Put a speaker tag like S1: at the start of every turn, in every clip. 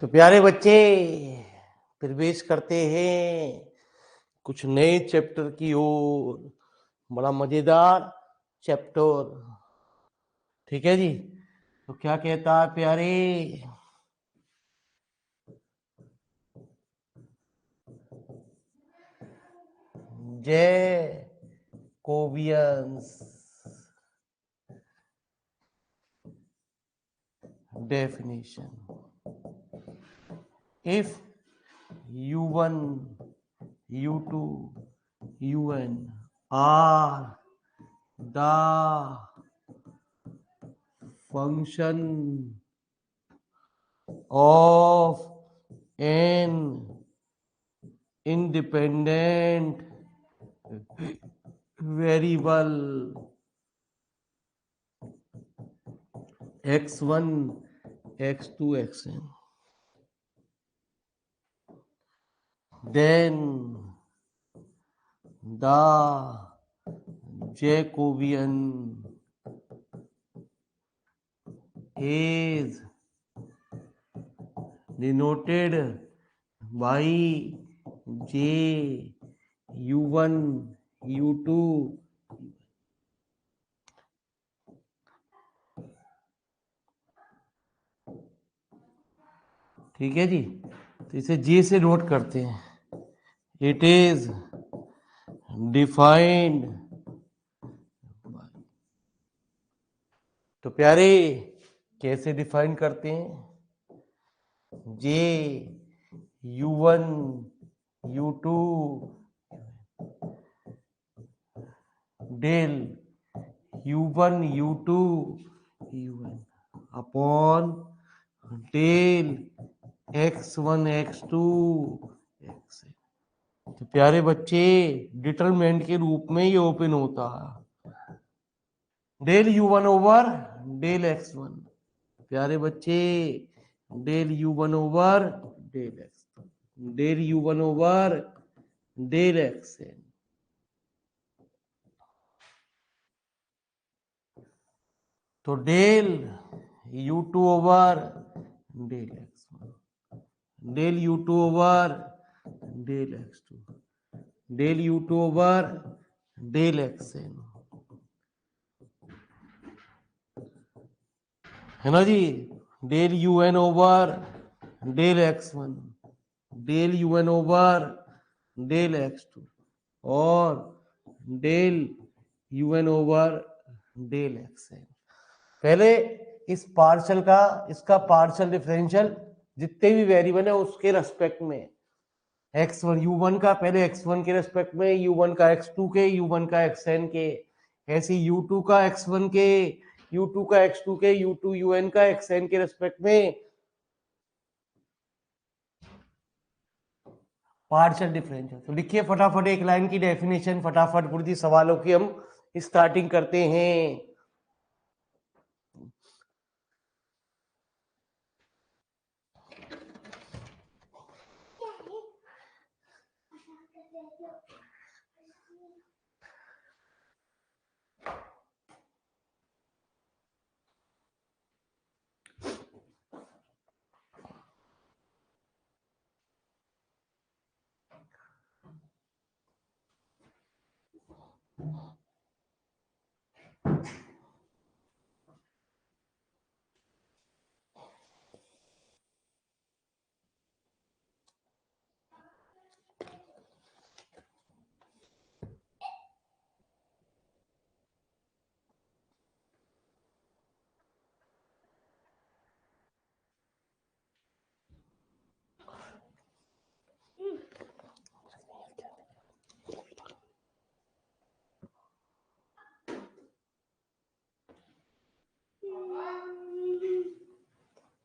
S1: तो प्यारे बच्चे, प्रवेश करते हैं कुछ नए चैप्टर की ओर। बड़ा मजेदार चैप्टर। ठीक है जी। तो क्या कहता है प्यारे? Jacobians definition. If u1, u2, un are the function of an independent variable x1, x2, xn, then the Jacobian is denoted by j u1 u2। ठीक है जी। तो इसे जे से नोट करते हैं। It is defined. तो प्यारे, कैसे डिफाइन करते हैं? J u1 u2 del u1 u2 un upon del x1 x2 xn। तो प्यारे बच्चे, डिटरमिनेंट के रूप में ये ओपन होता है del u1 over del x1। प्यारे बच्चे, del u1 over del x, del u1 over del xn। तो del u2 over del x1, del u2 over del x2, del u2 over del xn, है ना जी। Del un over del x1, del un over del x2 और del un over del xn। पहले इस partial का, इसका partial differential जितने भी वेरिएबल है उसके रेस्पेक्ट में, x1 u1 का पहले x1 के रेस्पेक्ट में, u1 का x2 के, u1 का xn के, ऐसे u2 का x1 के, u2 का x2 के, u2 un का xn के रेस्पेक्ट में पार्शियल डिफरेंशियल। तो लिखिए फटाफट एक लाइन की डेफिनेशन, फटाफट गुरुजी सवालों की हम स्टार्टिंग करते हैं।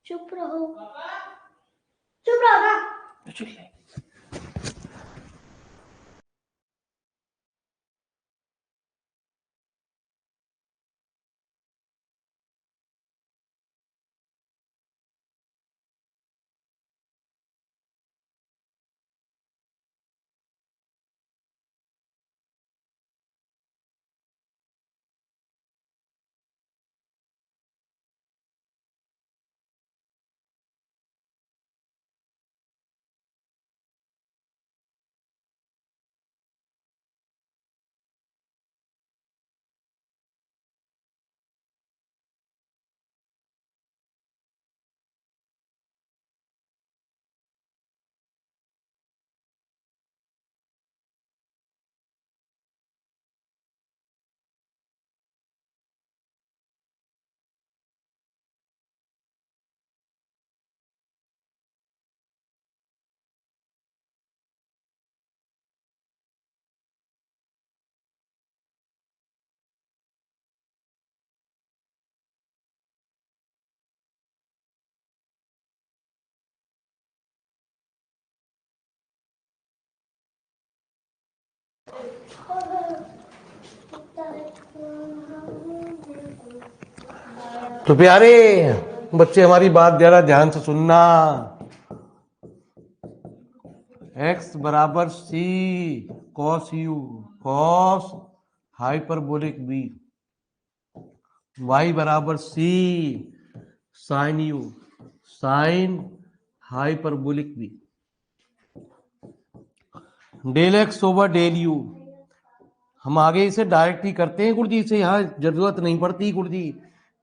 S2: चुप रहो, चुप रहो ना।
S1: तो प्यारे बच्चे हमारी बात जरा ध्यान से सुनना। x बराबर c cos u cos hyperbolic b, y बराबर c sin u sin hyperbolic b, del X over del U. हम आगे इसे डायरेक्ट ही करते हैं गुरुजी, इसे यहाँ जरूरत नहीं पड़ती गुरुजी,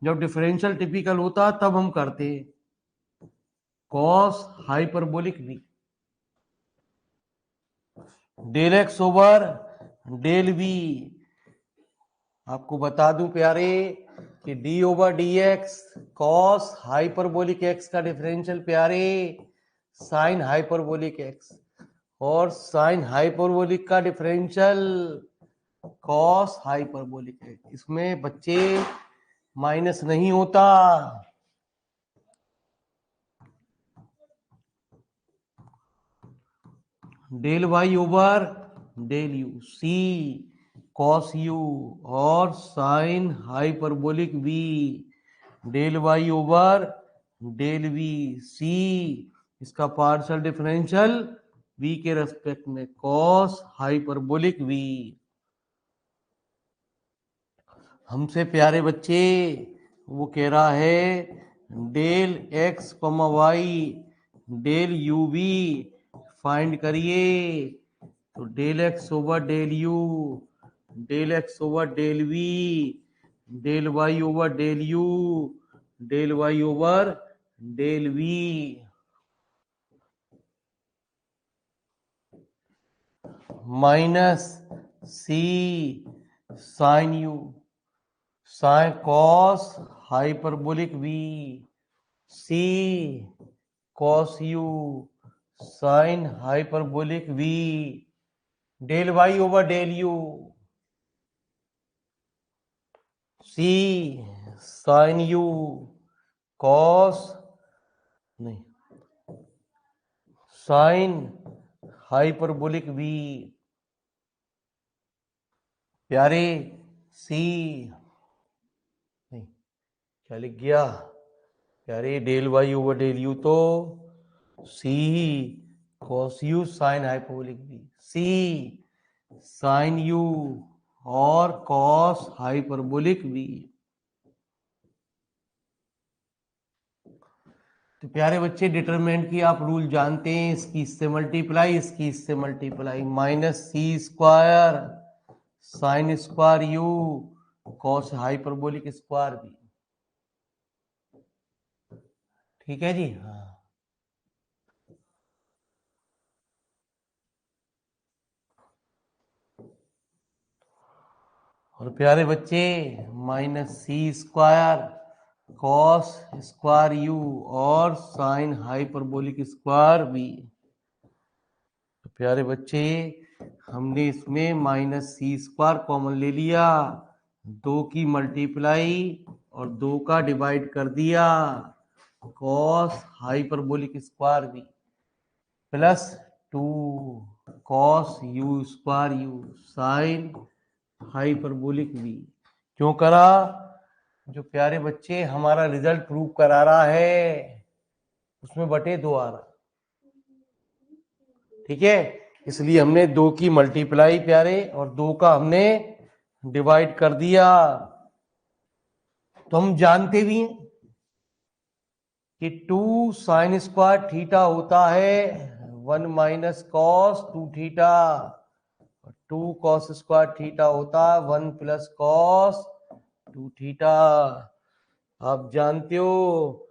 S1: जब डिफरेंशियल टिपिकल होता तब हम करते हैं। Cos hyperbolic B del X over del B. आपको बता दूं प्यारे कि D over D X cos hyperbolic X का डिफरेंशियल प्यारे साइन हाइपरबोलिक एक्स, और साइन हाइपरबोलिक का डिफरेंशियल कॉस हाइपरबोलिक एक्स। इसमें बच्चे माइनस नहीं होता। Del Y over del U C cos U और sine hyperbolic V, del Y over del V C, इसका पार्शियल डिफरेंशियल वी के रेस्पेक्ट में कॉस हाइपरबोलिक वी। हमसे प्यारे बच्चे वो कह रहा है del X comma Y del you V find करिए। तो del X over del U, del X over del V, del Y over del U, del Y over del V. Minus C sine U sine cos hyperbolic V C cos U sine hyperbolic V, del Y over del U C sine U cos नहीं sine hyperbolic V. प्यारे C नहीं क्या लिख गया प्यारे, del Y over del U तो C cos U sine hyperbolic V C sine U और cos hyperbolic V. तो प्यारे बच्चे डिटरमिनेंट की आप रूल जानते हैं, इसकी इससे मल्टीप्लाई इसकी इससे मल्टीप्लाई, माइनस सी square sine square u cos hyperbolic square भी। ठीक है जी। हाँ और प्यारे बच्चे माइनस सी स्क्वायर कॉस स्क्वायर यू और साइन हाइपरबोलिक स्क्वायर बी। तो प्यारे बच्चे हमने इसमें माइनस सी स्क्वायर कॉमन ले लिया, दो की मल्टीप्लाई और दो का डिवाइड कर दिया, cos hyperbolic square B plus 2 cos u square u sine hyperbolic v. क्यों करा? जो प्यारे बच्चे हमारा रिजल्ट प्रूव करा रहा है उसमें बटे 2 आ रहा, ठीक है, इसलिए हमने 2 की मल्टीप्लाई प्यारे और 2 का हमने डिवाइड कर दिया। तो हम जानते भी हैं कि 2 साइन स्क्वायर थीटा होता है 1 minus cos 2 theta, 2 cos square theta होता है 1 प्लस कॉस 2 थीटा। आप जानते हो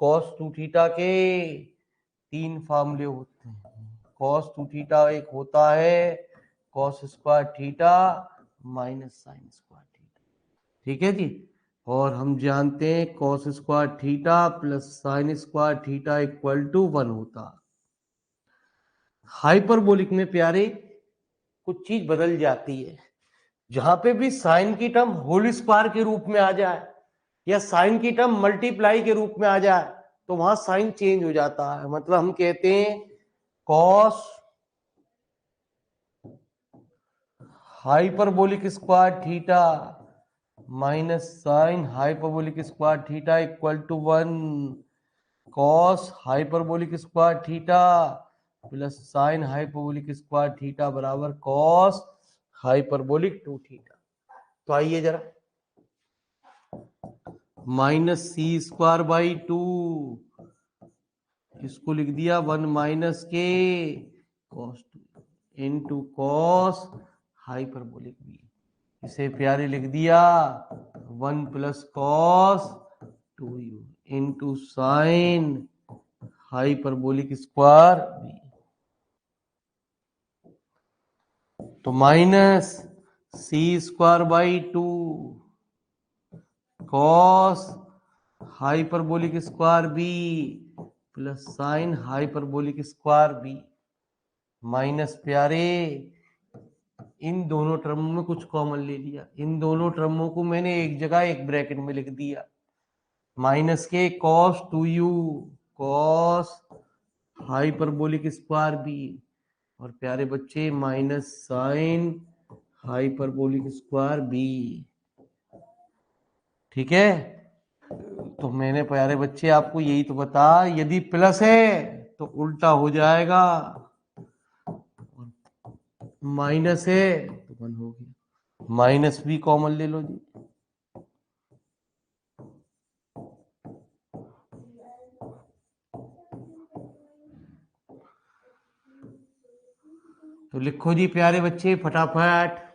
S1: कॉस 2 थीटा के 3 फार्मूले होते हैं। कॉस 2 थीटा एक होता है cos square theta minus sine square theta, ठीक है जी। और हम जानते हैं cos square theta plus sine square theta equal to 1 होता। हाइपरबोलिक में प्यारे कुछ चीज बदल जाती है, जहां पे भी साइन की टर्म होल स्क्वायर के रूप में आ जाए या साइन की टर्म मल्टीप्लाई के रूप में आ जाए तो वहां साइन चेंज हो जाता है। मतलब हम कहते हैं cos hyperbolic square theta minus sine hyperbolic square theta equal to 1 cos hyperbolic square theta plus sine hyperbolic square theta बराबर कॉस हाइपरबोलिक 2 थीटा। तो आइए जरा, माइनस सी स्क्वायर बाई 2, इसको लिख दिया 1 माइनस के cos 2 into cos hyperbolic B, इसे प्यारे लिख दिया 1 plus cos 2u into sine hyperbolic square B. तो minus C square by 2 cos hyperbolic square B plus sine hyperbolic square B minus प्यारे इन दोनों टर्मों में कुछ कॉमन ले लिया, इन दोनों टर्मों को मैंने एक जगह एक ब्रैकेट में लिख दिया, माइनस के cos 2u cos hyperbolic square b और प्यारे बच्चे minus sine hyperbolic square b. ठीक है, तो मैंने प्यारे बच्चे आपको यही तो बता, यदि प्लस है तो उल्टा हो जाएगा, माइनस है तो 1 हो गया, माइनस भी कॉमन ले लो जी। तो लिखो जी प्यारे बच्चे फटाफट।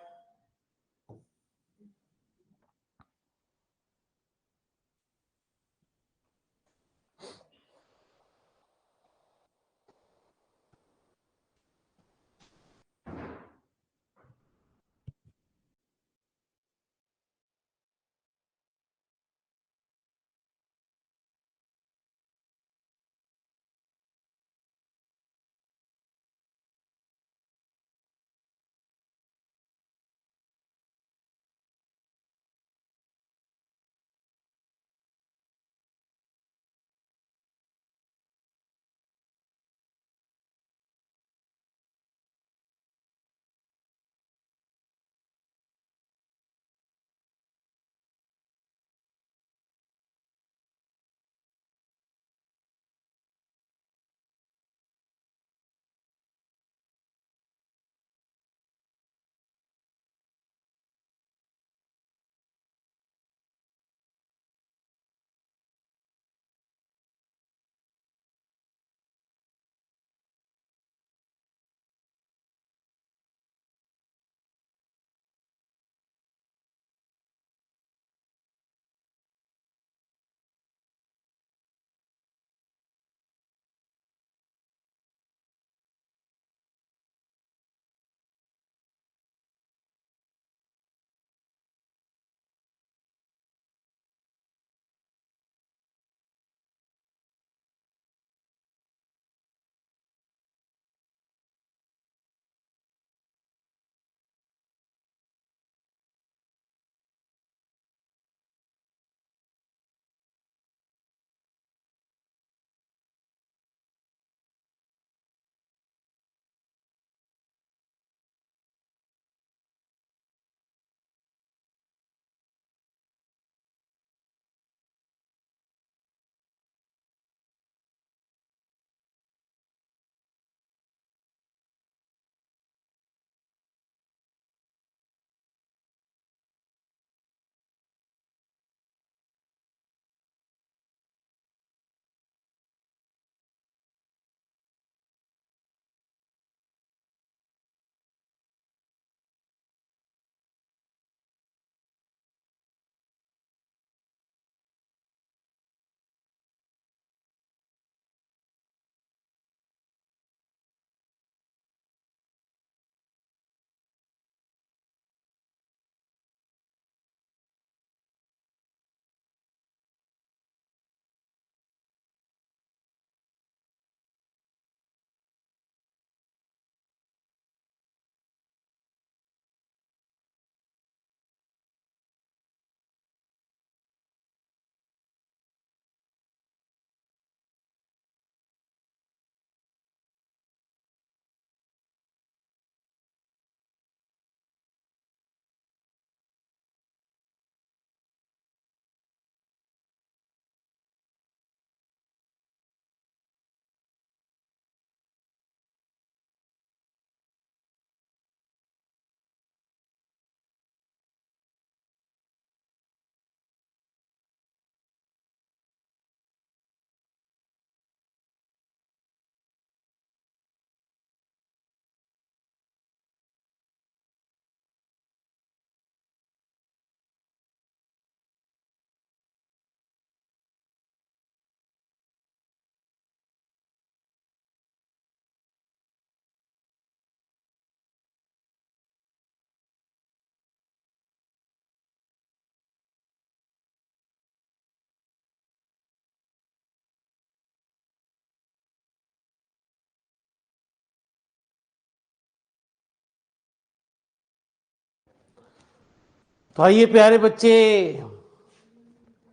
S1: तो आइए प्यारे बच्चे,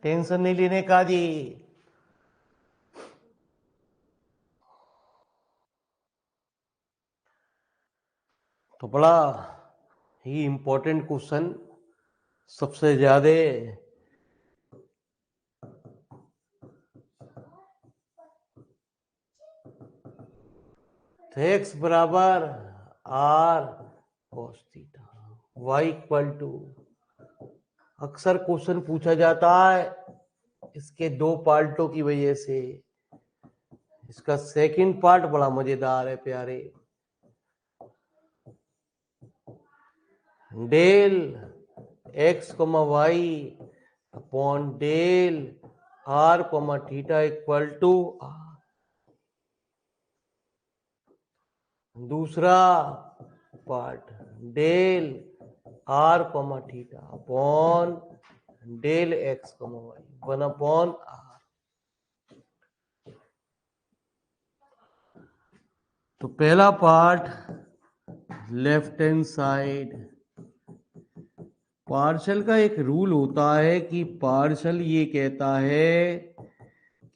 S1: टेंशन नहीं लेने का जी। तो बड़ा ही इंपॉर्टेंट क्वेश्चन, सबसे ज्यादा तो x बराबर r cos theta, y equal to, अक्सर क्वेश्चन पूछा जाता है इसके दो पार्टों की वजह से। इसका सेकंड पार्ट बड़ा मजेदार है प्यारे। Del X comma Y upon del are comma theta equal to R. दूसरा part del are comma theta upon del X comma Y 1 upon R. तो पहला part left hand side, partial का एक rule होता है कि पार्शल ये कहता है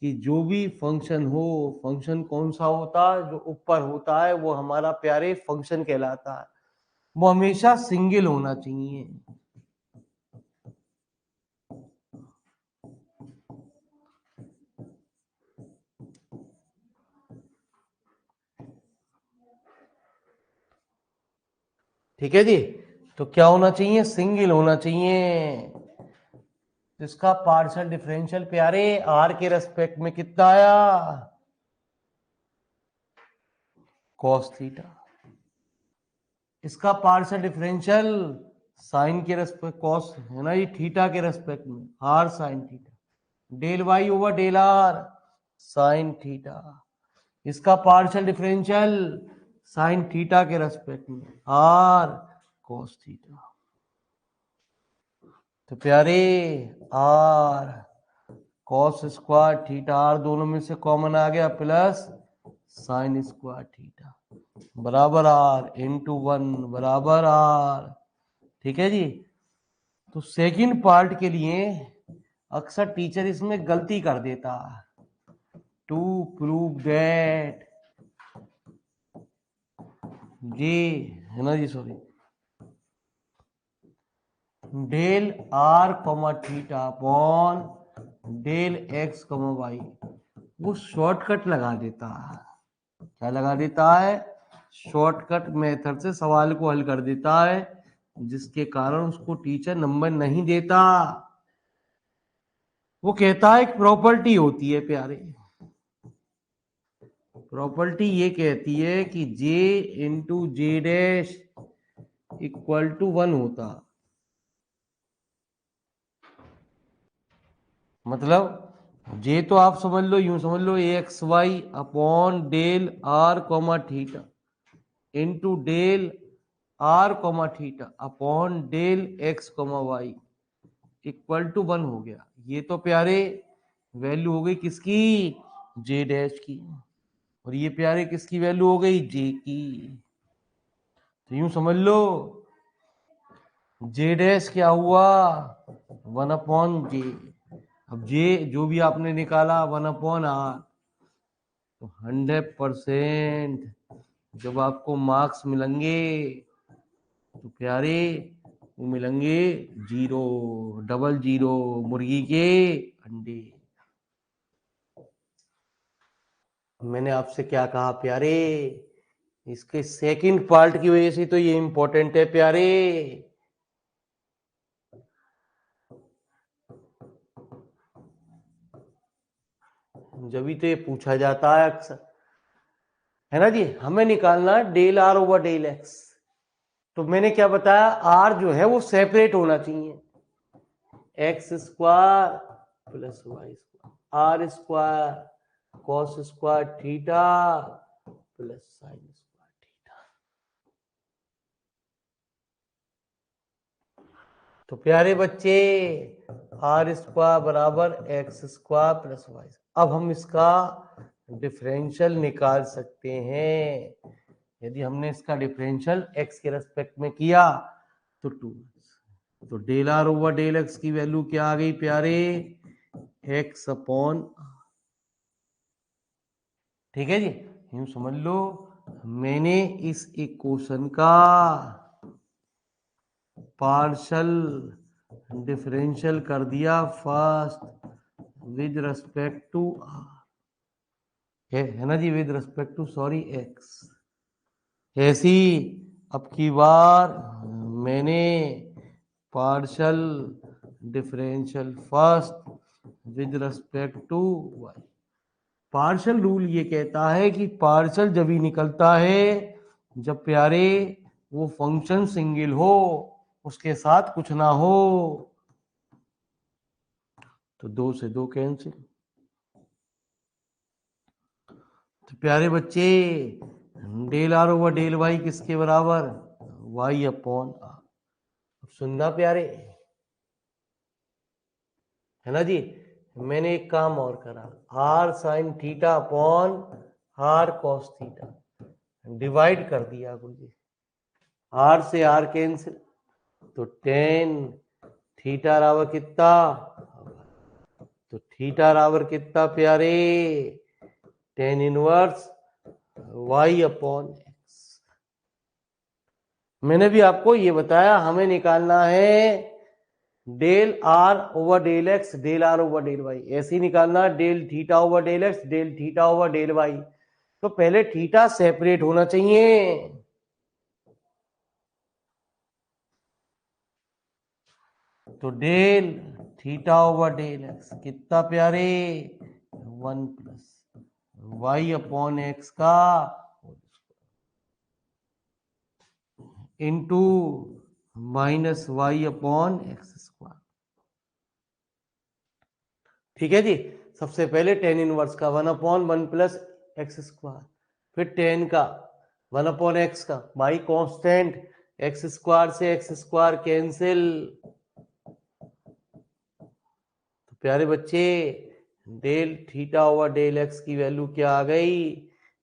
S1: कि जो भी फंक्शन हो, फंक्शन कौन सा होता है, जो ऊपर होता है वो हमारा प्यारे फंक्शन कहलाता है, वो हमेशा सिंगल होना चाहिए। ठीक है जी। तो क्या होना चाहिए? सिंगल होना चाहिए। इसका पार्शियल डिफरेंशियल प्यारे आर के रेस्पेक्ट में कितना आया? cos theta. इसका पार्शियल डिफरेंशियल साइन के रेस्पेक्ट, कॉस है ना, ये थीटा के रेस्पेक्ट में r sine theta, del Y over del are sine theta. इसका पार्शियल डिफरेंशियल साइन थीटा के रेस्पेक्ट में आर कॉस थीटा। तो प्यारे r cos square theta, r दोनों में से कॉमन आ गया, प्लस साइन स्क्वायर थीटा बराबर आर इंटू 1 बराबर आर। ठीक है जी। तो सेकंड पार्ट के लिए अक्सर टीचर इसमें गलती कर देता, टू प्रूव दैट जी, है ना जी, sorry, del are comma theta upon del X comma Y, वो शॉर्टकट लगा देता है। क्या लगा देता है? शॉर्टकट मेथड से सवाल को हल कर देता है, जिसके कारण उसको टीचर नंबर नहीं देता। वो कहता है एक प्रॉपर्टी होती है प्यारे, प्रॉपर्टी ये कहती है कि j into j dash equal to 1 होता। मतलब जे तो आप समझ लो, यूं समझ लो, X Y upon del are comma theta into del are comma theta upon del X comma Y equal to 1 हो गया। ये तो प्यारे वैल्यू हो गई किसकी? जे डैश की। और ये प्यारे किसकी वैल्यू हो गई? जे की। तो यूं समझ लो जे डैश क्या हुआ? 1 अपॉन जे। अब जे जो भी आपने निकाला 1 अपॉन आर, तो 100% जब आपको मार्क्स मिलेंगे तो प्यारे वो मिलेंगे 0, डबल 0, मुर्गी के अंडे। मैंने आपसे क्या कहा प्यारे? इसके सेकंड पार्ट की वजह से तो ये इंपॉर्टेंट है प्यारे। जब तो ये पूछा जाता है अक्सर, है ना जी। हमें निकालना del r over del x. तो मैंने क्या बताया? आर जो है वो सेपरेट होना चाहिए, x square plus y square, r square cos square theta plus sine square theta. तो प्यारे बच्चे आर स्क्वायर बराबर एक्स स्क्वायर प्लस वाई। अब हम इसका डिफरेंशियल निकाल सकते हैं। यदि हमने इसका डिफरेंशियल एक्स के रेस्पेक्ट में किया तो 2, तो del r over del x की वैल्यू क्या आ गई प्यारे, एक्स अपॉन, ठीक है जी। यूं समझ लो मैंने इस इक्वेशन का पार्शल डिफरेंशियल कर दिया फर्स्ट विद रिस्पेक्ट टू, है ना जी, with respect to sorry X. ऐसी अब की बार मैंने partial differential first with respect to Y. Partial rule ये कहता है कि पार्शल जब ही निकलता है जब प्यारे वो फंक्शन सिंगल हो, उसके साथ कुछ ना हो। तो 2 से 2 कैंसिल। तो प्यारे बच्चे del r over del y किसके बराबर, वाई अपॉन आर। सुनना प्यारे, है ना जी। मैंने एक काम और करा, r sine theta upon r cos theta divide कर दिया गुरुजी। आर से आर कैंसिल, तो टेन थीटा बराबर कितना, तो थीटा बराबर कितना प्यारे, tan inverse y upon x. मैंने भी आपको ये बताया हमें निकालना है del r over del x, del r over del y. ऐसे ही निकालना del theta over del x, del theta over del y. तो पहले थीटा सेपरेट होना चाहिए। तो del theta over del x कितना प्यारे, 1 प्लस वाई अपॉन एक्स का into minus y upon x square. ठीक है जी। सबसे पहले टेन इनवर्स का 1/1 प्लस एक्स स्क्वायर, फिर टेन का 1/x का बाई कांस्टेंट एक्स स्क्वायर से एक्स स्क्वायर कैंसिल। तो प्यारे बच्चे del theta over del x की वैल्यू क्या आ गई,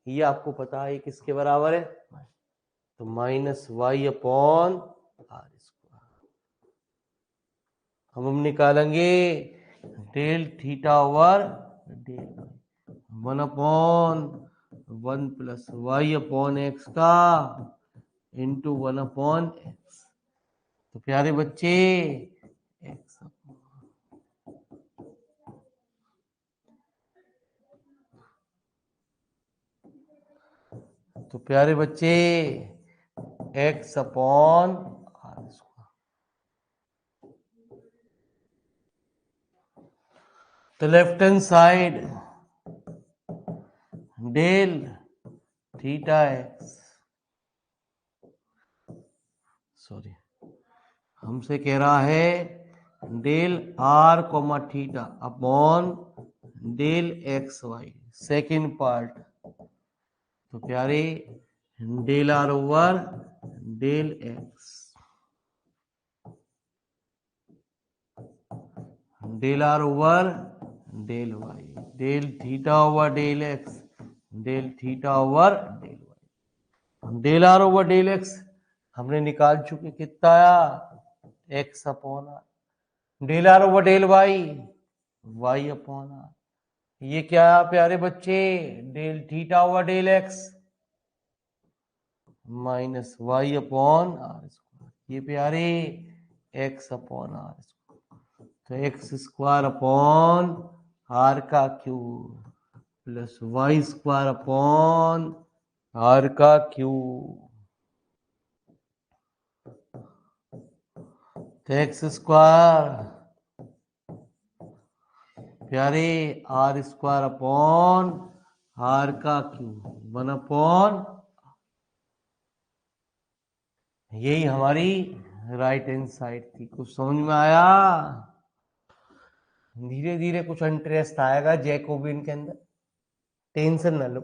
S1: ये आपको पता है किसके बराबर है, तो minus y upon r square. हम निकालेंगे del theta over del 1/1 plus y upon x का इंटू 1/x। तो प्यारे बच्चे एक्स, तो प्यारे बच्चे एक्स अपॉन आर स्क्वायर। तो left hand side del theta x, sorry हमसे कह रहा है del are comma theta upon del x y second part. तो प्यारे del r over del x, del r over del Y, del theta over del x, del theta over del Y. Del r over del x हमने निकाल चुके, कितना आया, x upon r. Del r over del y, y upon r. ये क्या है प्यारे बच्चे, del theta over del x minus y upon r square. ये प्यारे एक्स अपॉन आर स्क्वायर, तो एक्स स्क्वायर अपॉन आर का cube plus y square upon r का क्यूब। तो एक्स स्क्वायर प्यारे आर स्क्वायर अपॉन आर का cube 1/, यही हमारी राइट हैंड साइड थी। कुछ समझ में आया, धीरे धीरे कुछ इंटरेस्ट आएगा जैकोबिन के अंदर, टेंशन ना लो।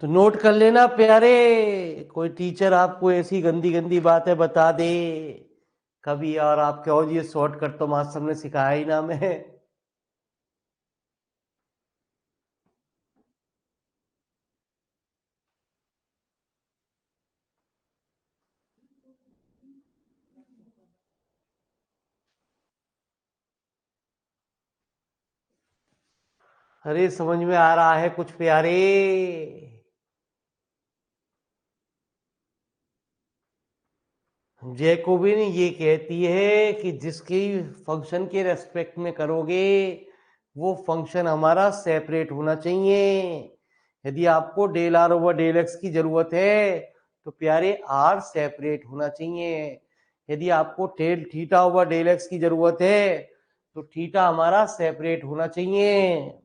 S1: तो नोट कर लेना प्यारे, कोई टीचर आपको ऐसी गंदी गंदी बातें बता दे कभी, और आप कहो जी ये शॉर्टकट तो मास्टर ने सिखाया ही ना मैं। अरे समझ में आ रहा है कुछ प्यारे? जैकोबिन ये कहती है कि जिसकी फंक्शन के रेस्पेक्ट में करोगे वो फंक्शन हमारा सेपरेट होना चाहिए। यदि आपको del r over del x की जरूरत है तो प्यारे आर सेपरेट होना चाहिए। यदि आपको del theta over del x की जरूरत है तो थीटा हमारा सेपरेट होना चाहिए।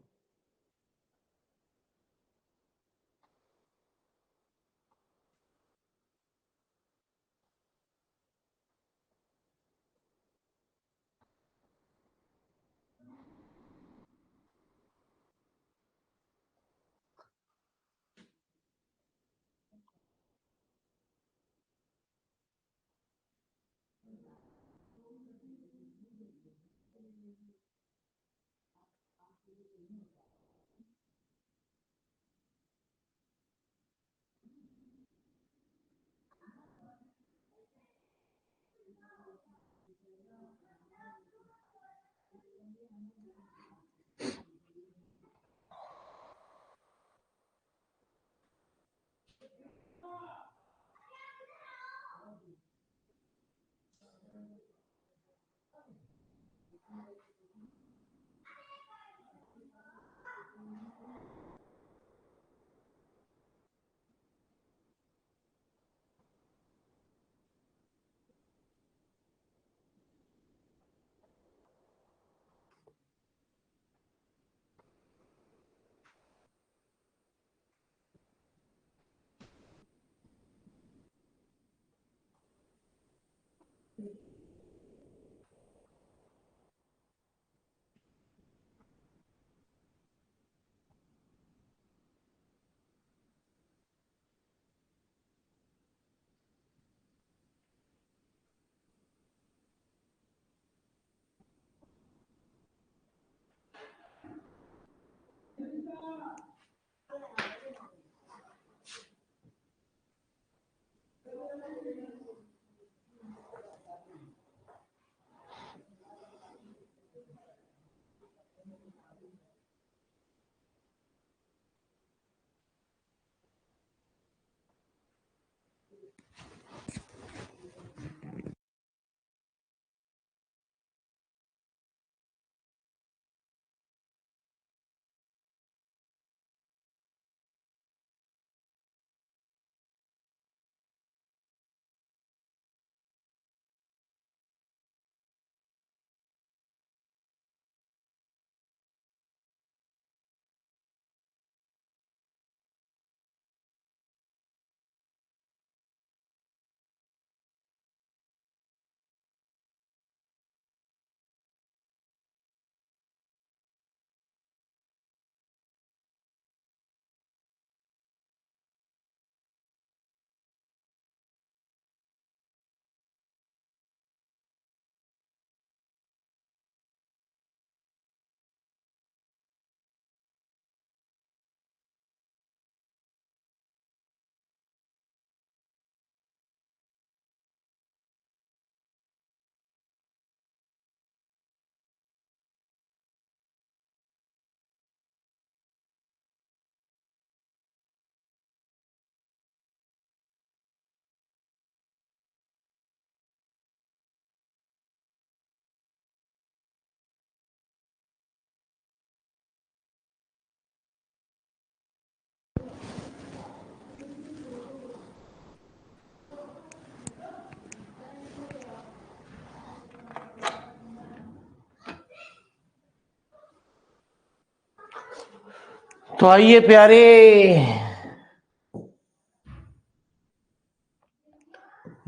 S1: तो आइए प्यारे,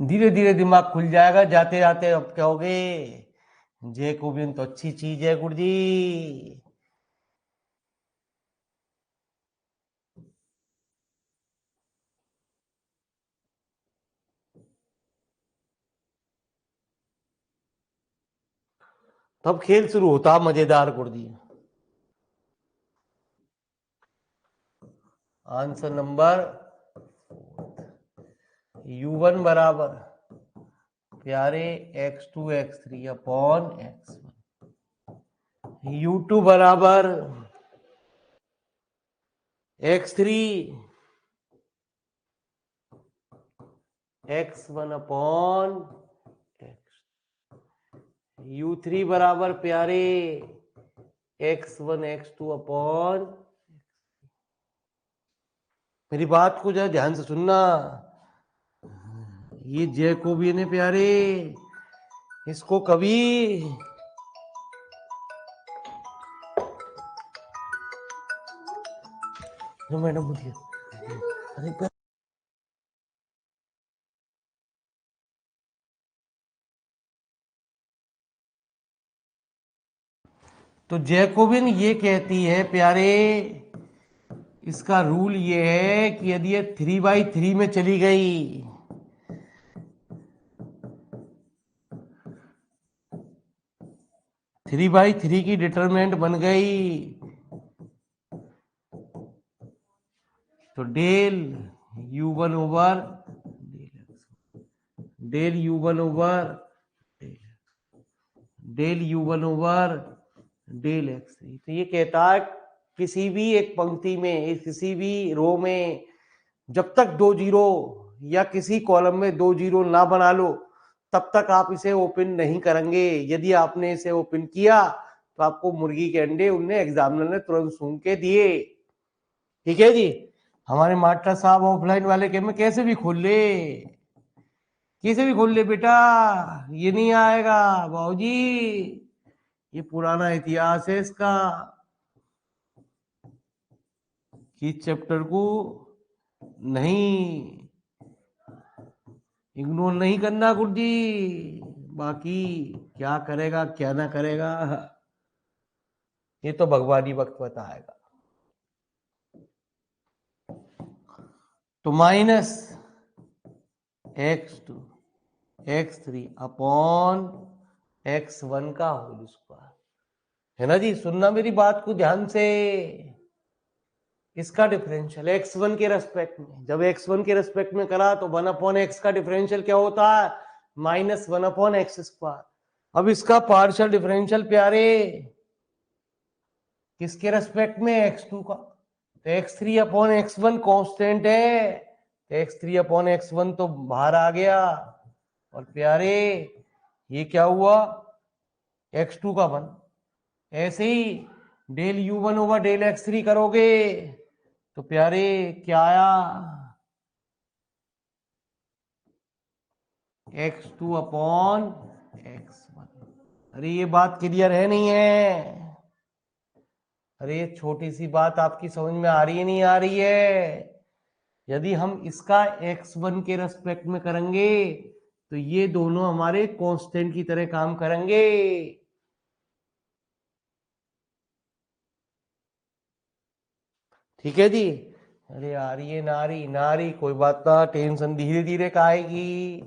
S1: धीरे धीरे दिमाग खुल जाएगा। जाते जाते अब कहोगे जैकोबिन तो अच्छी चीज है गुरुजी। तब खेल शुरू होता मजेदार गुरुजी। आंसर नंबर u1 बराबर प्यारे x2 x3 upon x1, u2 बराबर x3 x1 upon x, u3 बराबर प्यारे x1 x2 अपॉन। मेरी बात को जरा ध्यान से सुनना, ये जैकोबियन है प्यारे, इसको कभी मैडम बोलिए, अरे तो जैकोबियन ये कहती है प्यारे, इसका रूल ये है कि यदि ये 3/3 में चली गई, 3/3 की डिटरमिनेंट बन गई, तो del u1 over del u1 over del u1 over del x3। तो ये कहता है किसी भी एक पंक्ति में, किसी भी रो में जब तक 2 जीरो या किसी कॉलम में 2 जीरो ना बना लो तब तक आप इसे ओपन नहीं करेंगे। यदि आपने इसे ओपन किया तो आपको मुर्गी के अंडे उनने एग्जामिनर ने तुरंत सूंघ के दिए। ठीक है जी। हमारे मास्टर साहब ऑफलाइन वाले के में कैसे भी खोल ले, कैसे भी खोल ले बेटा, ये नहीं आएगा बाबूजी, ये पुराना इतिहास है इसका, कि चैप्टर को नहीं इग्नोर नहीं करना गुरुजी, बाकी क्या करेगा क्या ना करेगा ये तो भगवानी वक्त बताएगा। तो minus x2 x3 upon x1 का होल स्क्वायर, है ना जी। सुनना मेरी बात को ध्यान से, इसका डिफरेंशियल x1 के रेस्पेक्ट में, जब x1 के रेस्पेक्ट में करा तो 1/x का डिफरेंशियल क्या होता है, -1/x²। अब इसका पार्शियल डिफरेंशियल प्यारे किसके रेस्पेक्ट में, x2 का, तो x3/x1 कांस्टेंट है, तो x3/x1 तो बाहर आ गया, और प्यारे ये क्या हुआ, x2 का 1। ऐसे ही del u1 over del x3 करोगे तो प्यारे क्या आया, x2/x1। अरे ये बात क्लियर है नहीं है, अरे ये छोटी सी बात आपकी समझ में आ रही है नहीं आ रही है। यदि हम इसका x1 के रेस्पेक्ट में करेंगे तो ये दोनों हमारे कांस्टेंट की तरह काम करेंगे। ठीक है जी। अरे आ रही है ना रही कोई बात ना, टेंशन धीरे धीरे आएगी।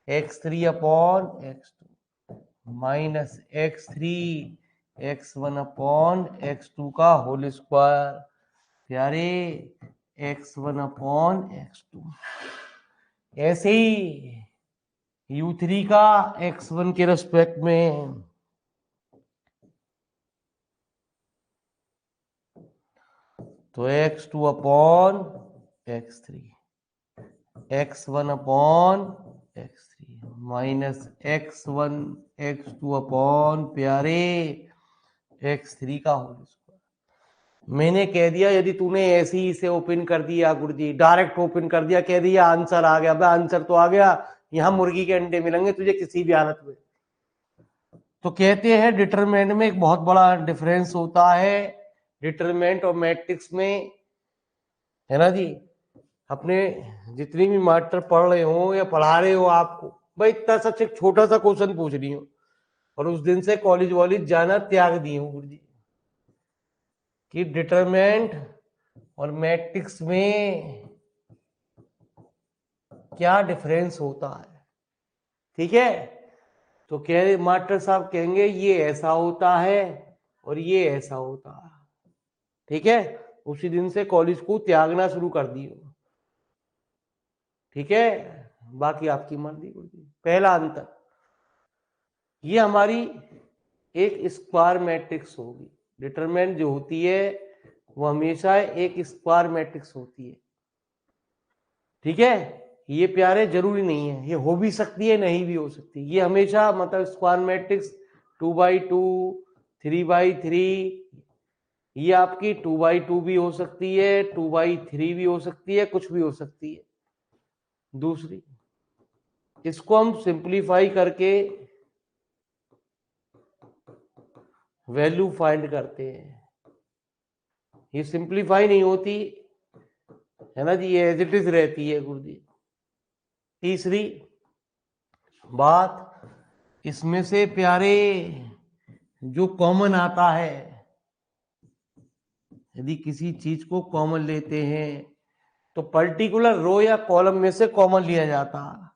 S1: x3/x2 माइनस x3/x1 का होल स्क्वायर, प्यारे x1/x2। ऐसे ही u3 का x1 के रेस्पेक्ट में, तो x2/x3 x1/x3 minus x1 x2 प्यारे x3 का होल स्क्वायर। मैंने कह दिया यदि तूने ऐसे ही इसे ओपन कर दिया गुरुजी, डायरेक्ट ओपन कर दिया, कह दिया आंसर आ गया, आंसर तो आ गया, यहां मुर्गी के अंडे मिलेंगे तुझे किसी भी हालत में। तो कहते हैं डिटरमिनेंट में एक बहुत बड़ा डिफरेंस होता है, डिटरमिनेंट और मैट्रिक्स में, है ना जी। अपने जितनी भी मास्टर पढ़ रहे हो या पढ़ा रहे हो आपको, भाई इतना सच एक छोटा सा क्वेश्चन पूछ रही हो, और उस दिन से कॉलेज वॉलेज जाना त्याग दी हूँ गुरुजी, कि डिटरमिनेंट और मैट्रिक्स में क्या डिफरेंस होता है। ठीक है, तो कह मास्टर साहब कहेंगे ये ऐसा होता है और ये ऐसा होता है। ठीक है, उसी दिन से कॉलेज को त्यागना शुरू कर दियो। ठीक है, बाकी आपकी मर्जी। पहला अंतर, ये हमारी एक स्क्वायर मैट्रिक्स होगी। डिटरमिनेंट जो होती है वो हमेशा एक स्क्वायर मैट्रिक्स होती है। ठीक है, ये प्यारे जरूरी नहीं है, ये हो भी सकती है नहीं भी हो सकती है। ये हमेशा मतलब स्क्वायर मैट्रिक्स 2x2, 3x3, ये आपकी 2x2 भी हो सकती है, 2x3 भी हो सकती है, कुछ भी हो सकती है। दूसरी, इसको हम सिंप्लीफाई करके वैल्यू फाइंड करते हैं। ये सिंप्लीफाई नहीं होती है ना जी, ये एज इट इज रहती है गुरुजी। तीसरी बात, इसमें से प्यारे जो कॉमन आता है, यदि किसी चीज को कॉमन लेते हैं तो पर्टिकुलर रो या कॉलम में से कॉमन लिया जाता है।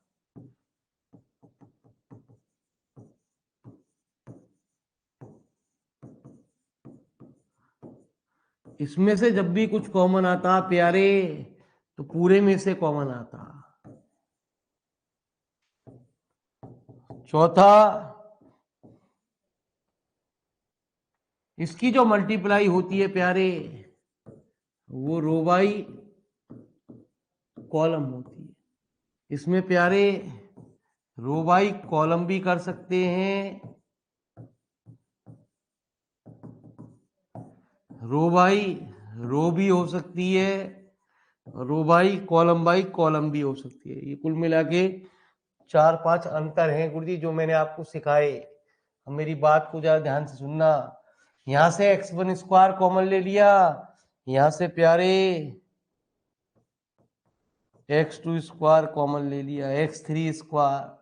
S1: इसमें से जब भी कुछ कॉमन आता प्यारे तो पूरे में से कॉमन आता। चौथा, इसकी जो मल्टीप्लाई होती है प्यारे वो रो बाई कॉलम होती है। इसमें प्यारे रो बाई कॉलम भी कर सकते हैं, रो बाई रो भी हो सकती है, रो बाई कॉलम भी हो सकती है। ये कुल मिला के 4-5 अंतर हैं गुरुजी जो मैंने आपको सिखाए। अब मेरी बात को जरा ध्यान से सुनना। यहां से x1 स्क्वायर कॉमन ले लिया, यहां से प्यारे x2 स्क्वायर कॉमन ले लिया, x3 स्क्वायर।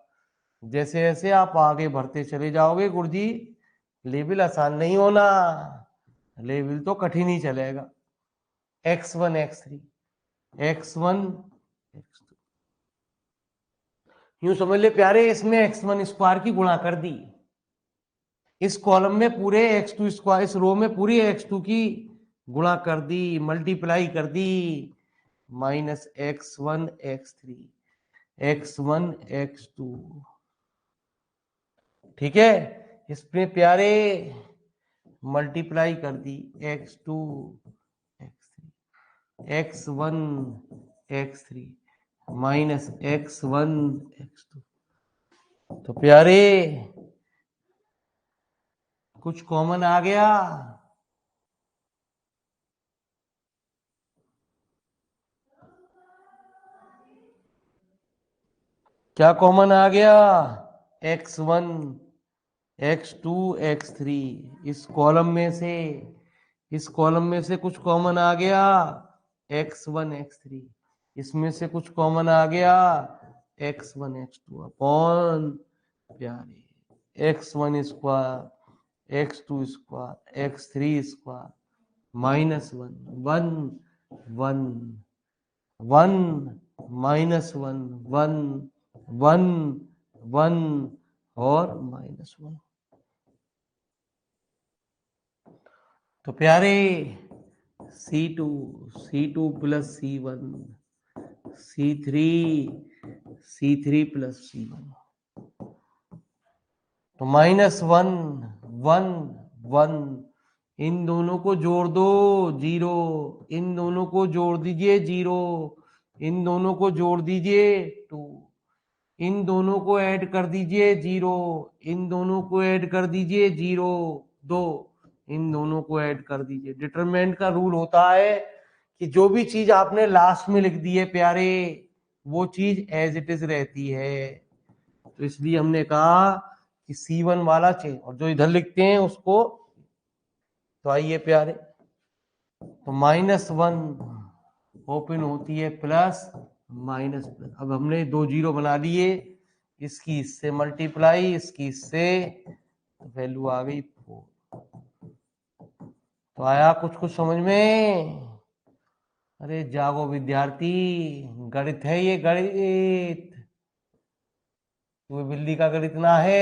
S1: जैसे जैसे आप आगे बढ़ते चले जाओगे गुरुजी, लेवल आसान नहीं होना, लेवल तो कठिन ही चलेगा। x1 x3 x1 x2, यूं समझ ले प्यारे, इसमें x1 स्क्वायर की गुणा कर दी, इस कॉलम में पूरे x2 स्क्वायर, इस रो में पूरी x2 की गुणा कर दी, मल्टीप्लाई कर दी, minus x1 x3 x1 x2। ठीक है, इसमें प्यारे मल्टीप्लाई कर दी x2 x3 x1 x3 minus x1 x2। तो प्यारे कुछ कॉमन आ गया, क्या कॉमन आ गया? x1 x2 x3। इस कॉलम में से, इस कॉलम में से कुछ कॉमन आ गया x1 x3, इसमें से कुछ कॉमन आ गया x1 x2 अपॉन प्यारे x1 square x2 square x3 square minus 1 1 -1 1 1 1 और -1। तो प्यारे C2 plus C1 C3 plus C1, तो -1 1 1, इन दोनों को जोड़ दो 0, इन दोनों को जोड़ दीजिए 0, इन दोनों को जोड़ दीजिए 2, इन दोनों को ऐड कर दीजिए 0, इन दोनों को ऐड कर दीजिए 0 2, इन दोनों को ऐड कर दीजिए। डिटरमिनेंट का रूल होता है कि जो भी चीज आपने लास्ट में लिख दी है प्यारे, वो चीज एज इट इज रहती है। तो इसलिए हमने कहा कि C1 वाला चेंज, और जो इधर लिखते हैं उसको। तो आइए प्यारे, तो -1 ओपन होती है प्लस माइनस प्लस। अब हमने 2 0 बना लिए, इसकी इससे मल्टीप्लाई, इसकी इससे, तो वैल्यू आ गई 4। तो आया कुछ कुछ समझ में? अरे जागो विद्यार्थी, गणित है ये, गणित। तुम्हें बिल्ली का गणित ना है।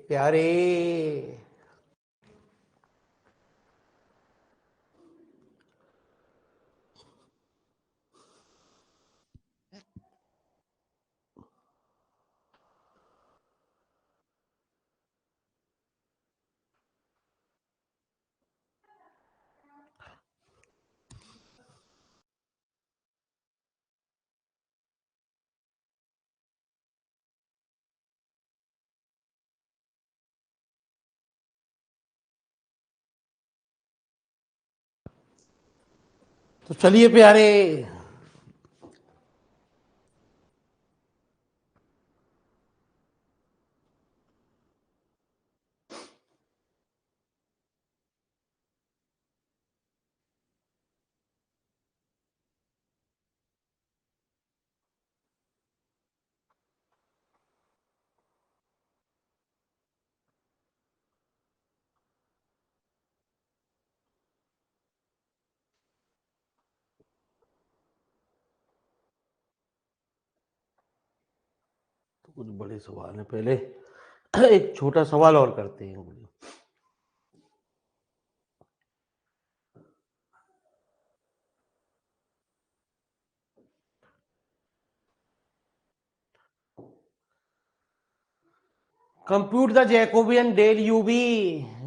S1: प्यारे तो चलिए प्यारे तो कुछ बड़े सवाल है, पहले एक छोटा सवाल और करते हैं। Compute the Jacobian del u b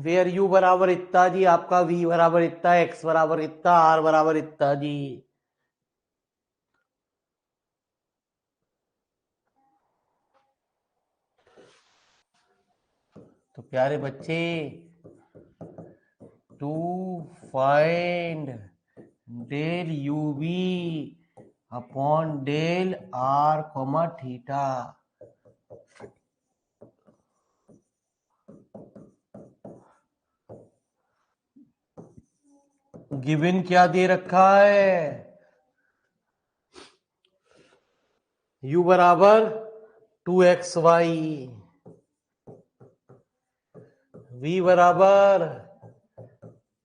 S1: where u बराबर इतना जी, आपका v बराबर इतना, x बराबर इतना, r बराबर इतना जी। तो प्यारे बच्चे, to find del u b upon del are comma theta, given क्या दे रखा है, u बराबर 2xy, v बराबर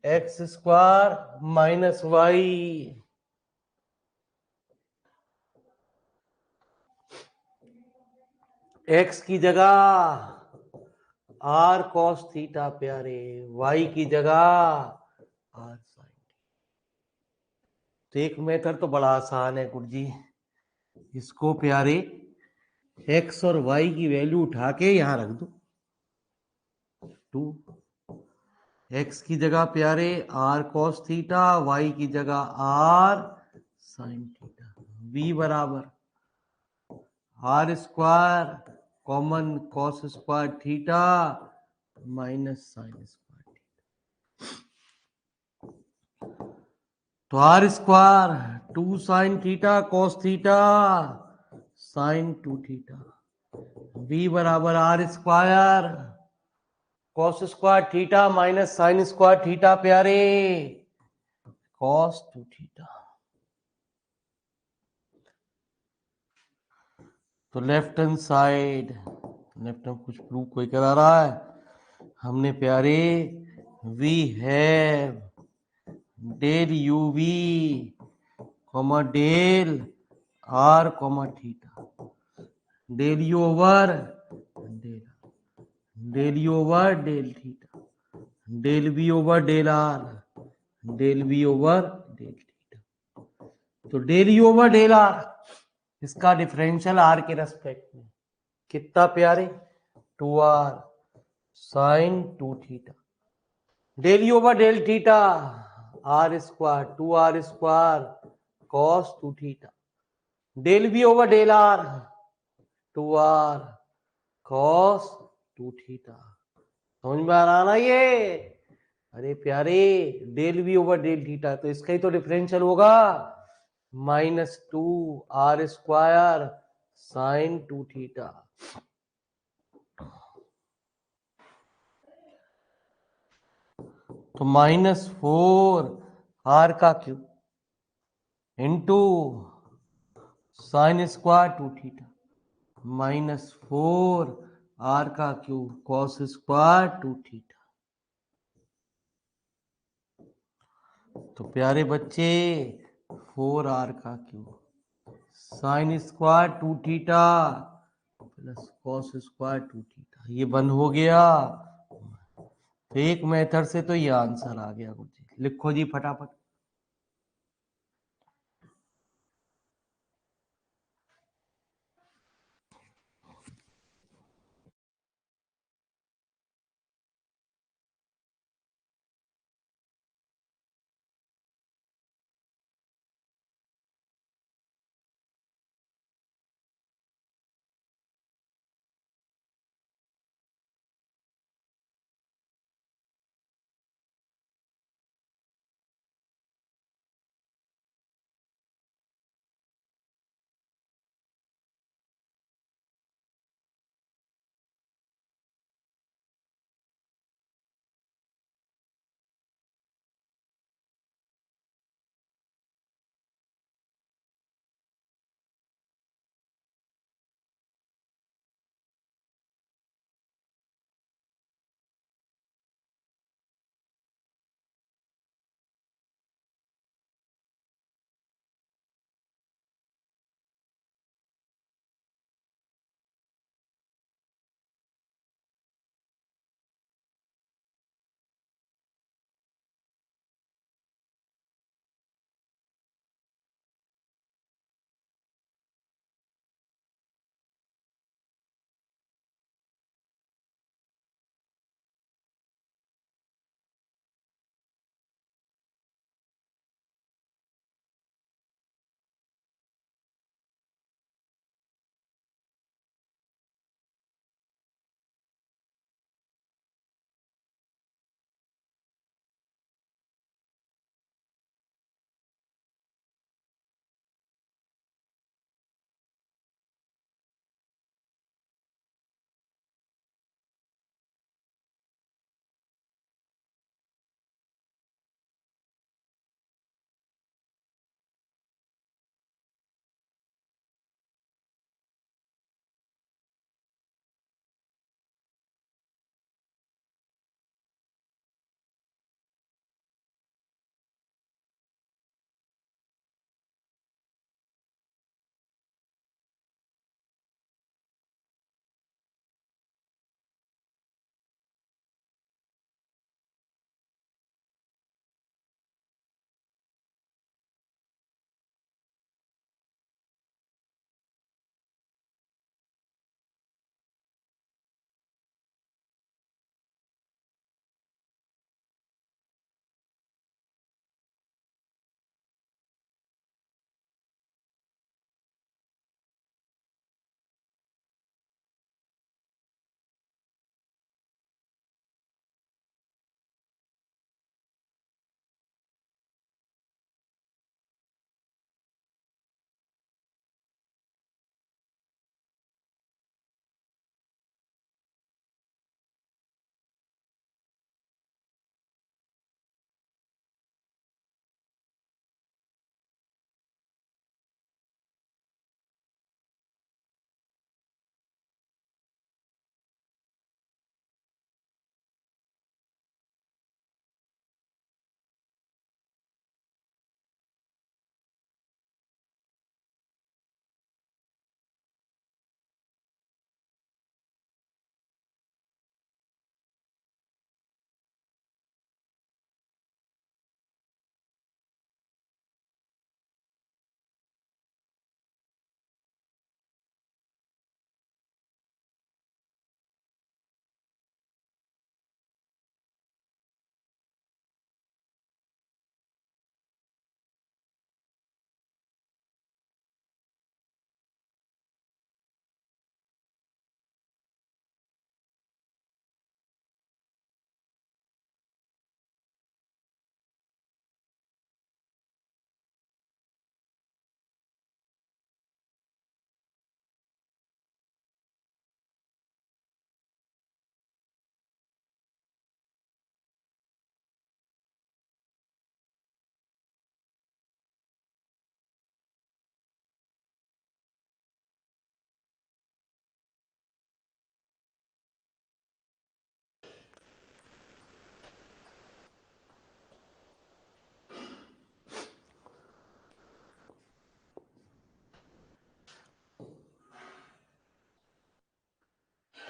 S1: x square minus y, x की जगह आर कॉस थीटा प्यारे, वाई की जगह आर साइन। तो एक मेथड तो बड़ा आसान है गुरु जी, इसको प्यारे एक्स और वाई की वैल्यू उठा के यहां रख दो। 2 एक्स की जगह प्यारे आर कॉस थीटा, वाई की जगह आर साइन थीटा, v बराबर R square common cos square theta minus sine square theta. तो R square 2 sine theta cos theta sine 2 theta, v बराबर R square cos square theta minus sine square theta प्यारे cos 2 theta. तो left hand side, left hand कुछ prove कोई करा रहा है, हमने प्यारे we have del you V comma del are comma theta, del U over del, del U over del theta, del B over del R, del B over del theta. तो del U over del R, इसका differential R के respect में कितना प्यारे 2r sine 2 theta, del U over del theta R square 2r square cos 2 theta, del B over del R 2r cos 2 theta. समझ में आ रहा ना ये? अरे प्यारे del B over del theta, तो इसका ही तो डिफरेंशियल होगा -2r स्क्वायर साइन 2 थीटा। तो -4 आर का cube into sine square 2 theta -4 r का क्यूब कॉस स्क्वायर 2 थीटा। तो प्यारे बच्चे 4r का cube sine square 2 theta plus cos square 2 theta, ये बंद हो गया। तो एक मेथड से तो ये आंसर आ गया कुछ। लिखो जी फटाफट।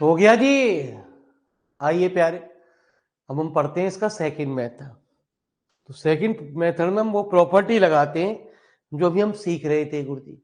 S1: हो गया जी। आइए प्यारे, अब हम पढ़ते हैं इसका सेकंड मेथड। तो सेकंड मेथड में हम वो प्रॉपर्टी लगाते हैं जो अभी हम सीख रहे थे गुरुजी।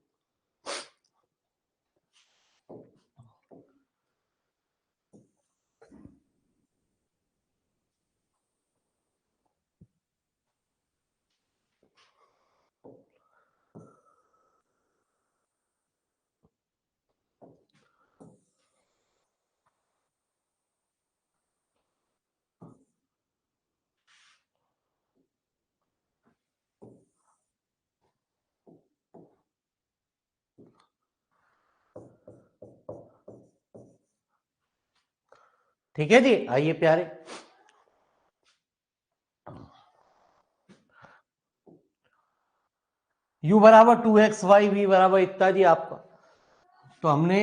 S1: ठीक है जी, आइए प्यारे। u बराबर 2xy, v बराबर इतना जी आपका। तो हमने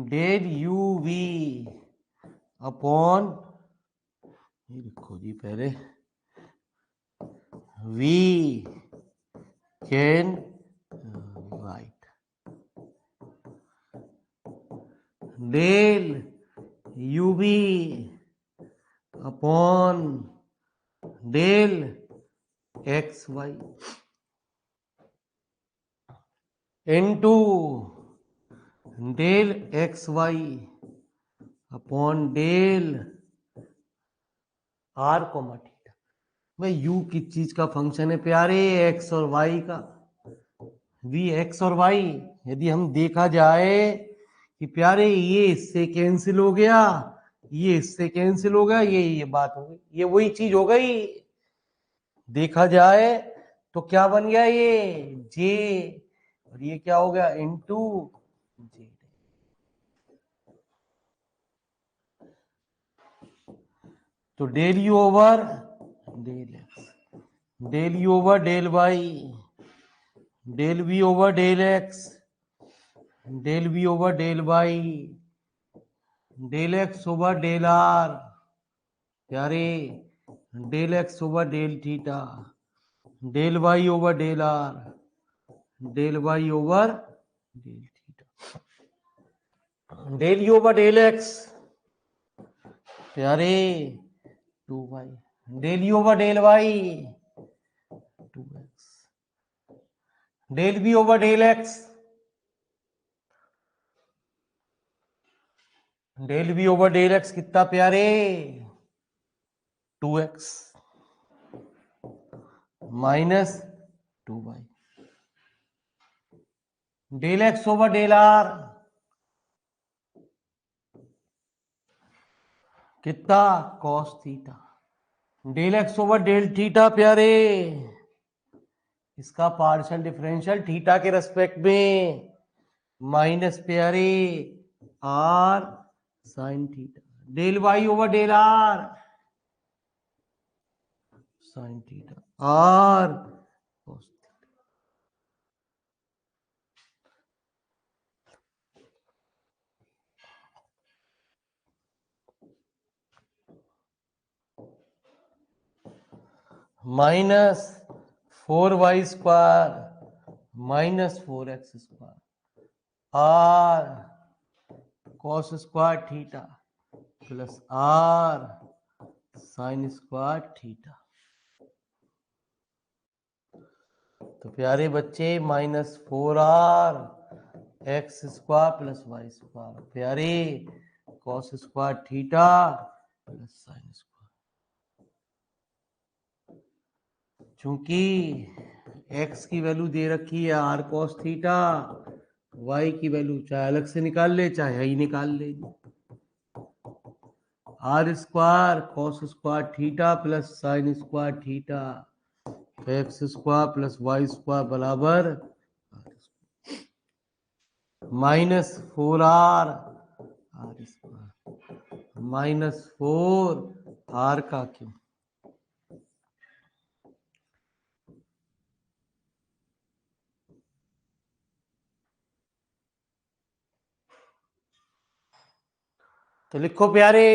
S1: डेल यू वी अपॉन, ये लिखो जी पहले, we can write del you v upon del x y into del x Y upon del are comma theta. भाई यू किस चीज का फंक्शन है प्यारे? एक्स और वाई का। वी एक्स और वाई, यदि हम देखा जाए कि प्यारे ये इससे कैंसिल हो गया, ये इससे कैंसिल हो गया, ये बात हो गई, ये वही चीज हो गई। देखा जाए तो क्या बन गया? ये जे, और ये क्या हो गया? Into J. तो del U over del x, del U over del Y, del V over del x, del V over del Y, del X over del R प्यारे, del X over del theta, del Y over del R, del Y over del theta, del U over del X प्यारे 2y, del U over del Y 2x, del V over del x, del V over del x कितना प्यारे? 2x minus 2y, del X over del R कितना? Cos theta, del X over del theta प्यारे, इसका partial differential theta के respect में, minus प्यारे R sine theta, del Y over del are sine theta R cos theta. Minus 4y² minus 4x² R cos square theta plus R sine square theta. तो प्यारे बच्चे -4r x² plus y² प्यारे cos square theta plus sine square. चूंकि x की value दे रखी है r cos theta, y की value चाहे अलग से निकाल ले चाहे यही निकाल ले। r² cos square theta plus sine square theta, x² plus y² बराबर -4r r² -4r का क्यों? तो लिखो प्यारे,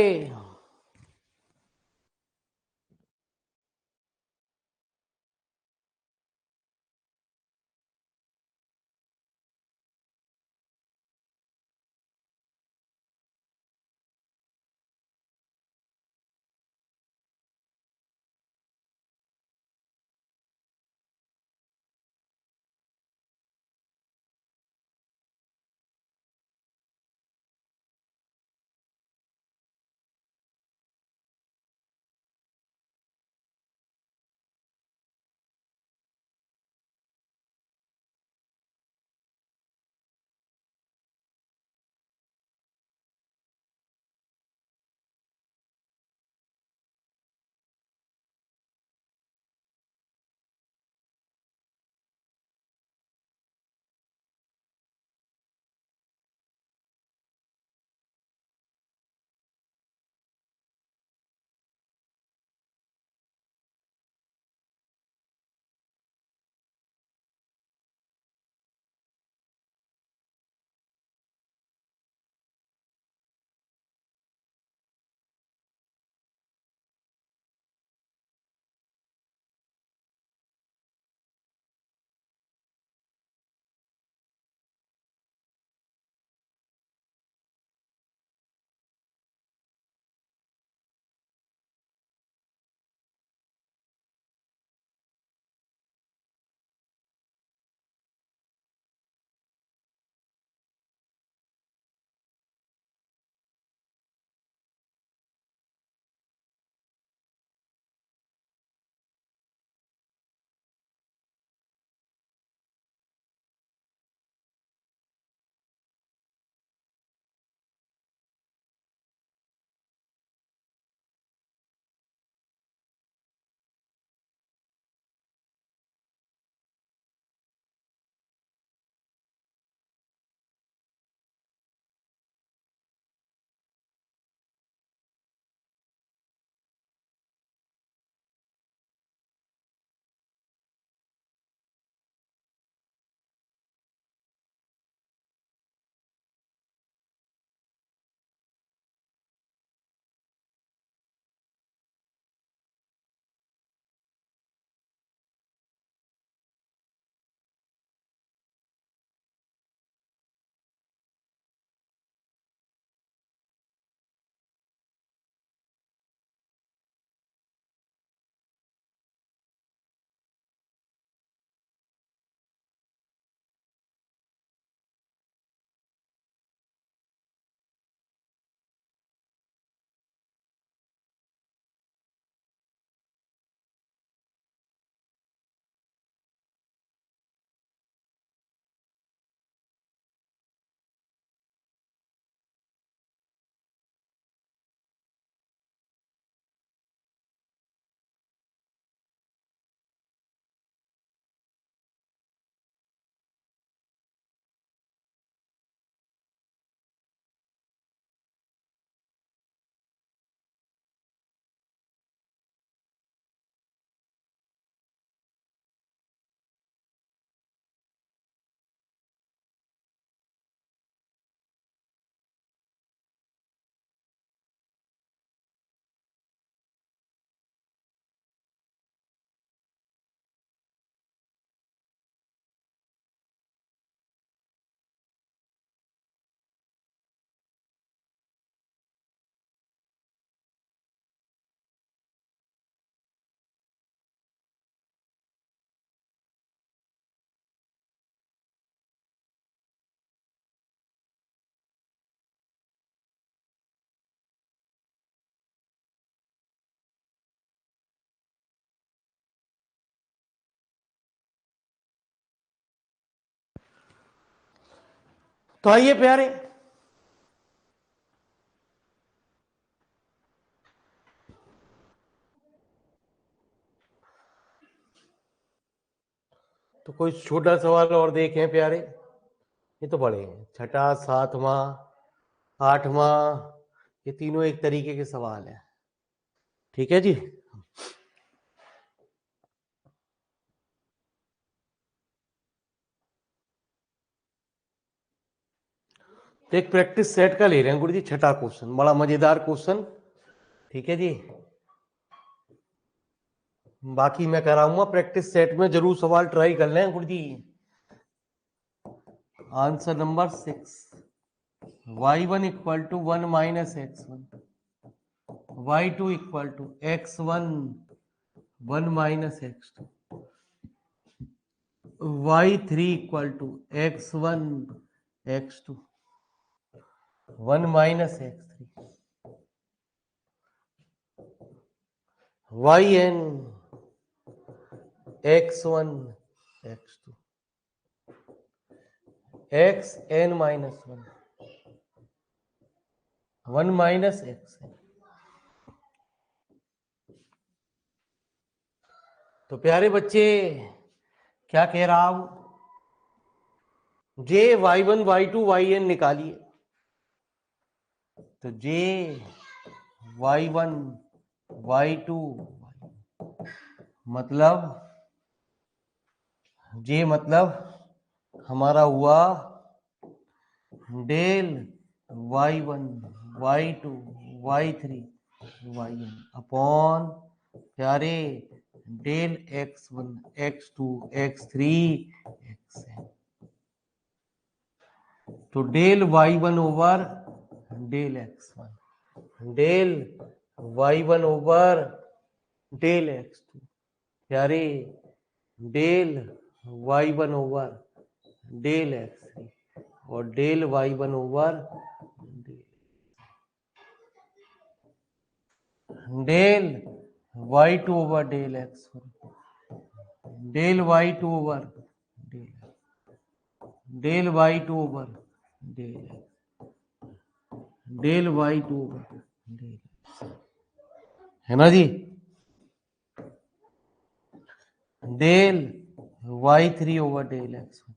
S1: तो आइए प्यारे, तो कोई छोटा सवाल और देखें प्यारे। ये तो बड़े हैं, छठा, सातवां, आठवां, ये तीनों एक तरीके के सवाल हैं। ठीक है जी। तो एक प्रैक्टिस सेट का ले रहे हैं गुरु जी, छठा क्वेश्चन, बड़ा मजेदार क्वेश्चन। ठीक है जी। बाकी मैं कराऊंगा प्रैक्टिस सेट में, जरूर सवाल ट्राई कर लें गुरु जी। Answer number 6, y1 equal to 1 minus x1, y2 equal to x1 1 minus x2, y3 equal to x1 x2 1 minus x3, yn x1 x2 xn minus 1 minus xn। तो प्यारे बच्चे, क्या कह रहा हूं, जे y1 y2 yn निकालिए। तो जे y1 y2 मतलब, जे मतलब हमारा हुआ del y1 y2 y3 yn upon प्यारे del x1 x2 x3 xn। तो del y1 over del x1, del y1 over del x2, प्यारे del y1 over del x3 और del y1 over del y2 over del x1, del y2 over del y2 over del y2 over del, है ना जी। Del y3 over del x1,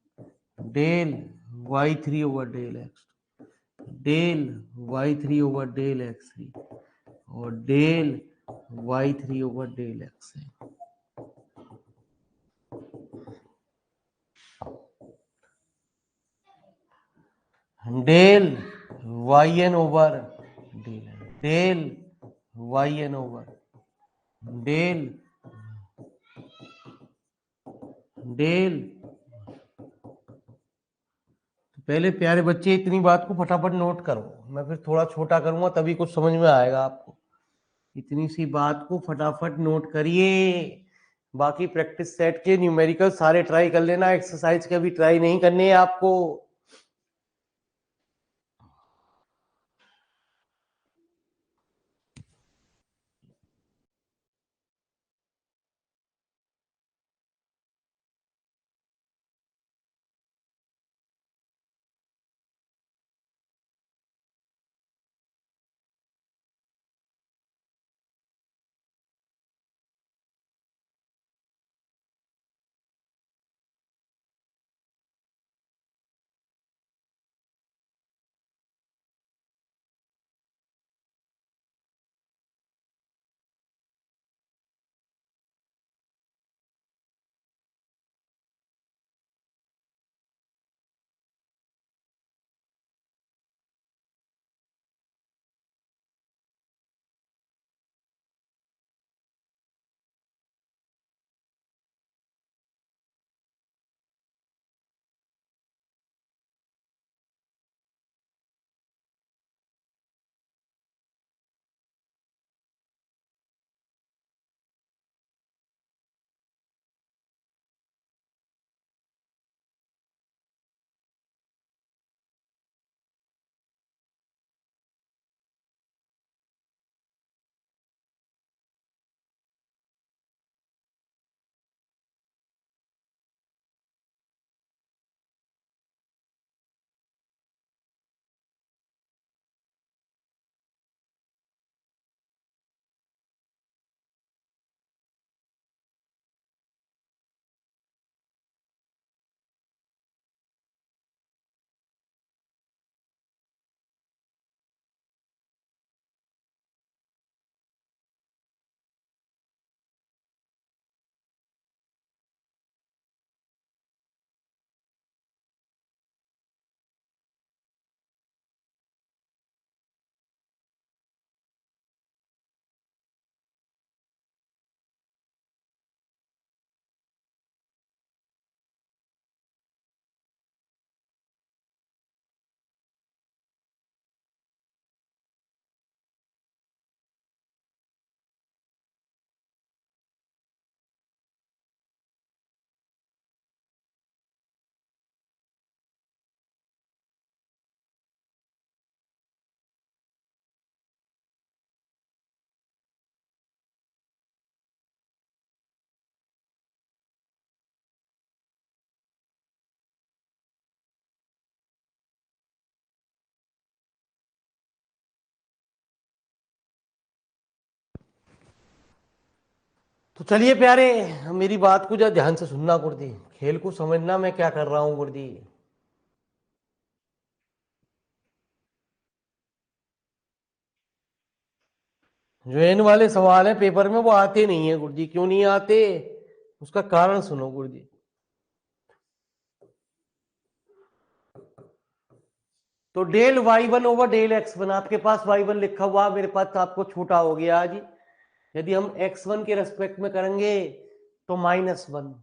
S1: del y3 over del x2, del y3 over del x3 और del y3 over del xn। Del yn over del yn over del del. तो पहले प्यारे बच्चे इतनी बात को फटाफट नोट करो, मैं फिर थोड़ा छोटा करूंगा तभी कुछ समझ में आएगा आपको। इतनी सी बात को फटाफट नोट करिए। बाकी प्रैक्टिस सेट के न्यूमेरिकल सारे ट्राई कर लेना, एक्सरसाइज के भी ट्राई नहीं करने हैं आपको। तो चलिए प्यारे, मेरी बात को जरा ध्यान से सुनना गुरुजी, खेल को समझना मैं क्या कर रहा हूं गुरुजी। जो एन वाले सवाल है पेपर में वो आते नहीं है गुरुजी। क्यों नहीं आते, उसका कारण सुनो गुरुजी। तो del y1 over del x1, आपके पास y1 लिखा हुआ, मेरे पास आपको छोटा हो गया आज। यदि हम x1 के रेस्पेक्ट में करेंगे तो -1।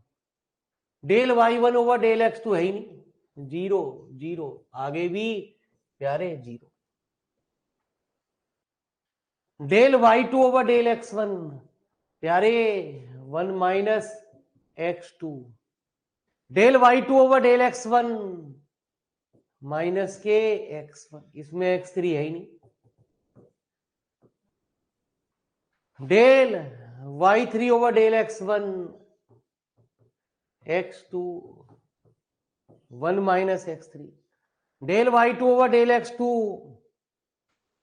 S1: Del y1 over del x2 है ही नहीं, 0 0, आगे भी प्यारे 0। Del y2 over del x1 प्यारे 1 minus x2। Del y2 over del x1 minus के x1, इसमें x3 है ही नहीं। Del y3 over del x1 x2 1 minus x3। Del y2 over del x2,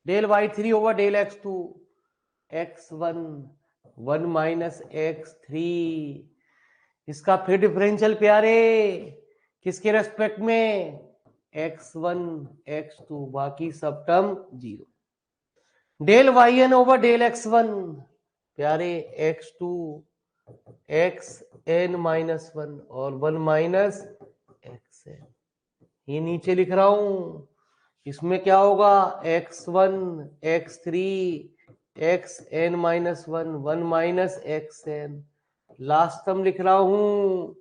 S1: del y3 over del x2 x1 1 minus x3। इसका फिर differential प्यारे किसके respect में, x1 x2, बाकी सब term 0। Del yn over del x1 प्यारे x2 xn minus 1 और 1 minus xn। ये नीचे लिख रहा हूं, इसमें क्या होगा, x1 x3 xn minus 1 1 minus xn। Last term लिख रहा हूं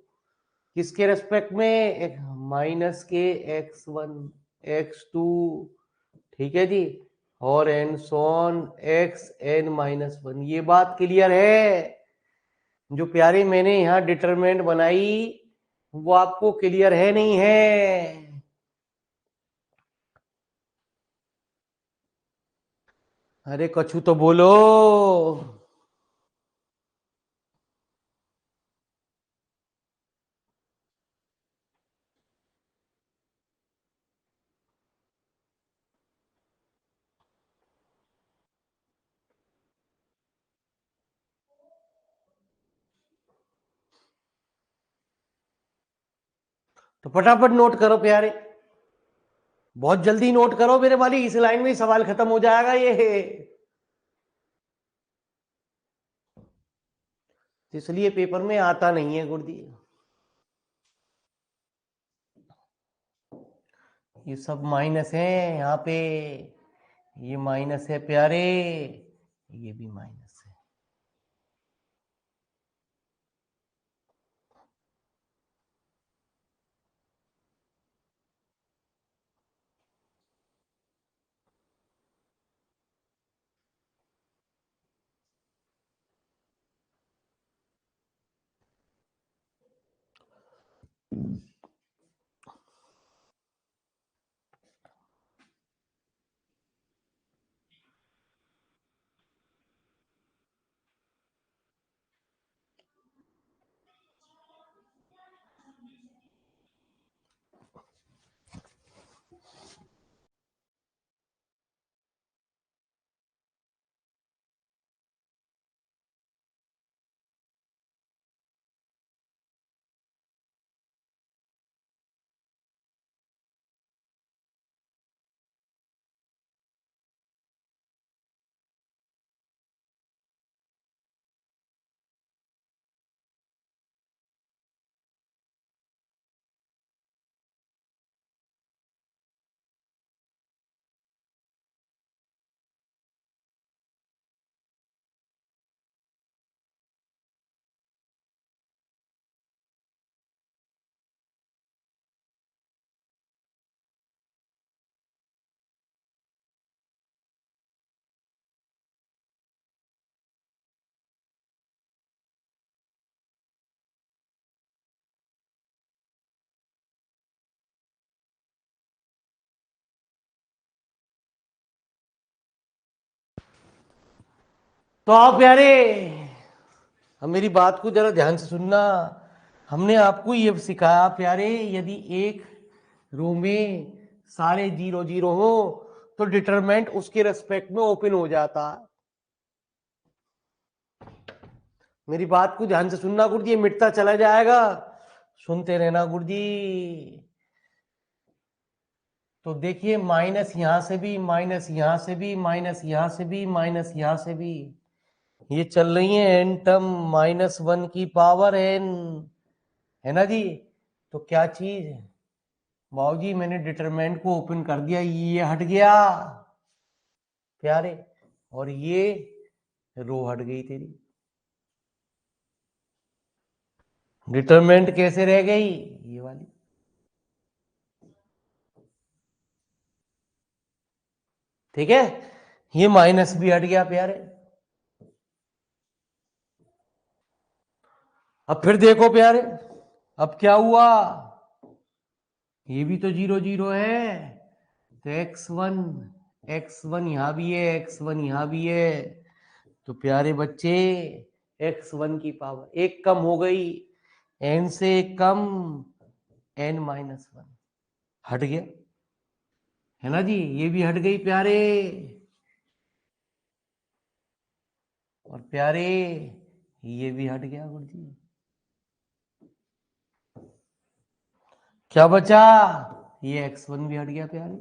S1: किसके रेस्पेक्ट में, माइनस के x1 x2, ठीक है जी, और एन सोन xn माइनस 1। ये बात क्लियर है। जो प्यारे मैंने यहां डिटरमिनेंट बनाई वो आपको क्लियर है नहीं है। अरे कछु तो बोलो। तो फटाफट नोट करो प्यारे, बहुत जल्दी नोट करो मेरे वाली, इस लाइन में ही सवाल खत्म हो जाएगा ये। इसलिए पेपर में आता नहीं है गुरुजी। ये सब माइनस है यहाँ पे, ये माइनस है प्यारे, ये भी माइनस है। तो आप प्यारे, अब मेरी बात को जरा ध्यान से सुनना। हमने आपको ये सिखाया प्यारे, यदि एक रो में सारे 0 0 हो तो डिटरमिनेंट उसके रेस्पेक्ट में ओपन हो जाता। मेरी बात को ध्यान से सुनना गुरुजी, ये मिटता चला जाएगा, सुनते रहना गुरुजी। तो देखिए माइनस यहां से भी, माइनस यहां से भी, माइनस यहां से भी, माइनस यहां से भी, ये चल रही है एन टर्म -1 की पावर n, है ना जी। तो क्या चीज है बाबूजी, मैंने डिटरमिनेंट को ओपन कर दिया, ये हट गया प्यारे, और ये रो हट गई तेरी। डिटरमिनेंट कैसे रह गई, ये वाली, ठीक है। ये माइनस भी हट गया प्यारे। अब फिर देखो प्यारे, अब क्या हुआ, ये भी तो 0 0 है, तो x1 यहां भी है, x1 यहां भी है, तो प्यारे बच्चे x1 की पावर एक कम हो गई, n से एक कम n-1 हट गया, है ना जी। ये भी हट गई प्यारे, और प्यारे ये भी हट गया गुरुजी। क्या बचा, ये x1 भी हट गया प्यारे।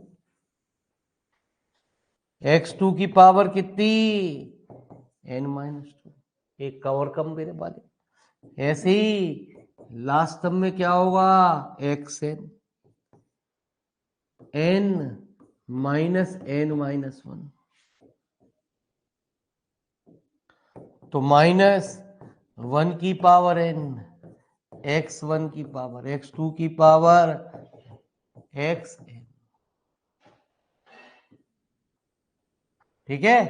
S1: x2 की पावर कितनी, n-2, एक का और कम मेरे वाले। ऐसे ही लास्ट टर्म में क्या होगा, xn, n-n-1, तो -1 की पावर n, x1 की पावर, x2 की पावर xn, ठीक है।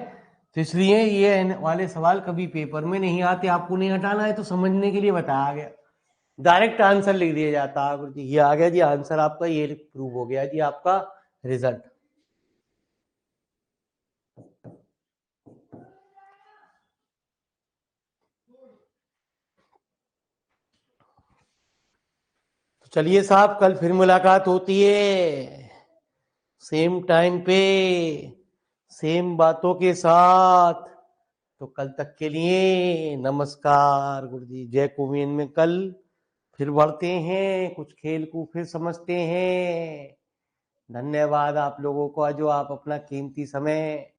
S1: तो इसलिए ये वाले सवाल कभी पेपर में नहीं आते, आपको नहीं हटाना है तो समझने के लिए बताया गया, डायरेक्ट आंसर लिख दिया जाता है गुरुजी। ये आ गया जी आंसर आपका, ये प्रूव हो गया जी आपका रिजल्ट। तो चलिए साहब, कल फिर मुलाकात होती है सेम टाइम पे, सेम बातों के साथ। तो कल तक के लिए नमस्कार गुरुजी, जय कुबेर में कल फिर बढ़ते हैं, कुछ खेल को फिर समझते हैं। धन्यवाद आप लोगों को जो आप अपना कीमती समय